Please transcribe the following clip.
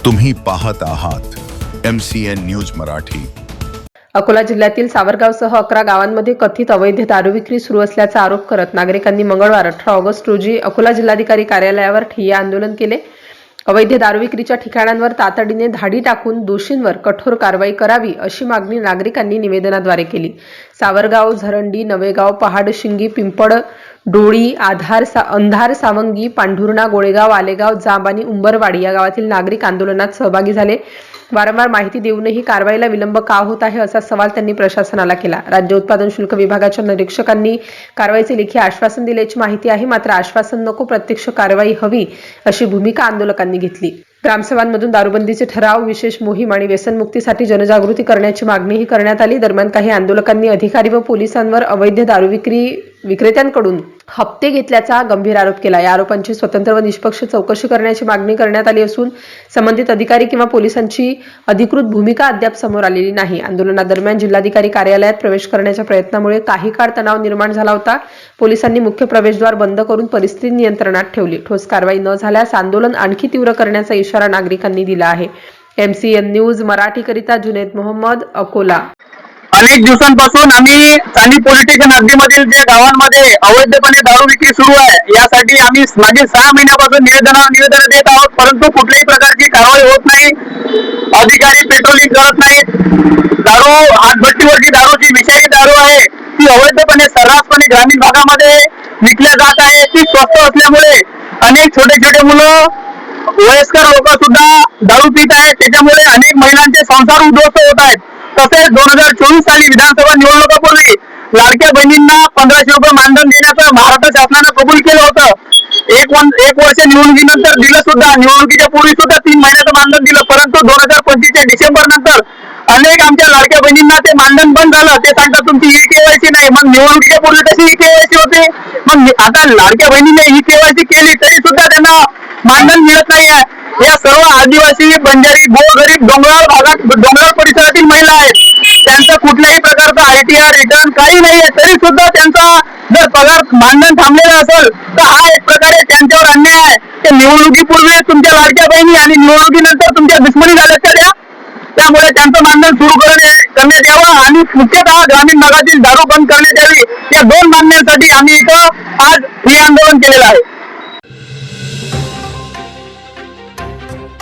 तुम्ही पाहत आहात MCN न्यूज मराठी। अकोला जिल्ह्यातील सावरगावसह 11 गावांमध्ये कथित अवैध दारू विक्री सुरू असल्याचा आरोप करत नागरिकांनी मंगळवार 18 ऑगस्ट रोजी अकोला जिल्हाधिकारी कार्यालयावर ठिय्या आंदोलन केले। अवैध दारू विक्रीच्या ठिकाणांवर तातडीने धाडी टाकून दोषींवर कठोर कारवाई करावी अशी मागणी नागरिकांनी निवेदनाद्वारे केली। सावरगाव, झरंडी, नवेगाव, पहाडशिंगी, पिंपळ, डोळी, अंधार, सावंगी, पांढुर्णा, गोळेगाव, आलेगाव, जांब आणि उंबरवाडी या गावातील नागरिक आंदोलनात सहभागी झाले। वारंवार माहिती देऊनही कारवाईला विलंब का होत आहे असा सवाल त्यांनी प्रशासनाला केला। राज्य उत्पादन शुल्क विभागाच्या निरीक्षकांनी कारवाईचे लेखी आश्वासन दिल्याची माहिती आहे, मात्र आश्वासन नको, प्रत्यक्ष कारवाई हवी अशी भूमिका आंदोलकांनी घेतली। ग्रामसभांमधून दारूबंदीचे ठराव, विशेष मोहीम आणि व्यसनमुक्तीसाठी जनजागृती करण्याची मागणीही करण्यात आली। दरम्यान काही आंदोलकांनी अधिकारी व पोलिसांवर अवैध दारू विक्रेत्यांकडून हप्ते घेतल्याचा गंभीर आरोप केला। या आरोपांची स्वतंत्र व निष्पक्ष चौकशी करण्याची मागणी करण्यात आली असून संबंधित अधिकारी किंवा पोलिसांची अधिकृत भूमिका अद्याप समोर आलेली नाही। आंदोलनादरम्यान जिल्हाधिकारी कार्यालयात प्रवेश करण्याच्या प्रयत्नामुळे काही काळ तणाव निर्माण झाला होता। पोलिसांनी मुख्य प्रवेशद्वार बंद करून परिस्थिती नियंत्रणात ठेवली। ठोस कारवाई न झाल्यास आंदोलन आणखी तीव्र करण्याचा इशारा नागरिकांनी दिला आहे। MCN न्यूज मराठीकरिता जुनेद मोहम्मद, अकोला। अनेक दिवसांपासून आम्ही चांदी पोलीस स्टेशन हद्दीमधील जे गावांमध्ये अवैधपणे दारू विक्री सुरू आहे यासाठी आम्ही मागील 6 महिन्यापासून निवेदन देत आहोत, परंतु कुठल्याही प्रकारची कारवाई होत नाही। अधिकारी पेट्रोलिंग करत नाहीत। दारू हातभट्टीवरची दारूची विषारी दारू आहे ती अवैधपणे सर्रासपणे ग्रामीण भागामध्ये विकल्या जात आहे। ती स्वस्त असल्यामुळे अनेक छोटे छोटे मुलं, वयस्कर लोक सुद्धा दारू पित आहेत, त्याच्यामुळे अनेक महिलांचे संसार उद्ध्वस्त होत आहेत। तसेच 2024 साली विधानसभा निवडणुकीपूर्वी लाडक्या बहिणींना 1500 रुपये मानधन देण्याचं महाराष्ट्र शासनानं कबूल केलं होतं। एक वर्ष निवडणुकीनंतर दिलं सुद्धा, निवडणुकीच्या पूर्वी सुद्धा 3 महिन्याचं मानधन दिलं, परंतु 2025 डिसेंबर नंतर अनेक आमच्या लाडक्या बहिणींना ते मानधन बंद झालं। ते सांगतात तुमची ई-केवायसी नाही। मग निवडणुकीच्या पूर्वी कशी ई-केवायसी होते? मग आता लाडक्या बहिणीने ई-केवायसी केली तरी सुद्धा त्यांना मानधन मिळत नाही आहे। या सर्व आदिवासी, बंजारी, गोरगरीब, डोंगराळ परिसरातील महिला आहेत। त्यांचा कुठल्याही प्रकारचा ITR रिटर्न काही नाहीये, तरी सुद्धा त्यांचा जर पगार मानधन थांबलेला असेल तर हा एक प्रकारे त्यांच्यावर अन्याय आहे। ते निवडणुकीपूर्वी तुमच्या लाडक्या बहिणी आणि निवडणुकीनंतर तुमच्या दुश्मनी झाल्यात त्या, त्यामुळे त्यांचं मानधन सुरू करण्यात यावं आणि मुख्यतः ग्रामीण भागातील दारू बंद करण्यात यावी। या 2 मागण्यांसाठी आम्ही इथं आज हे आंदोलन केलेलं आहे।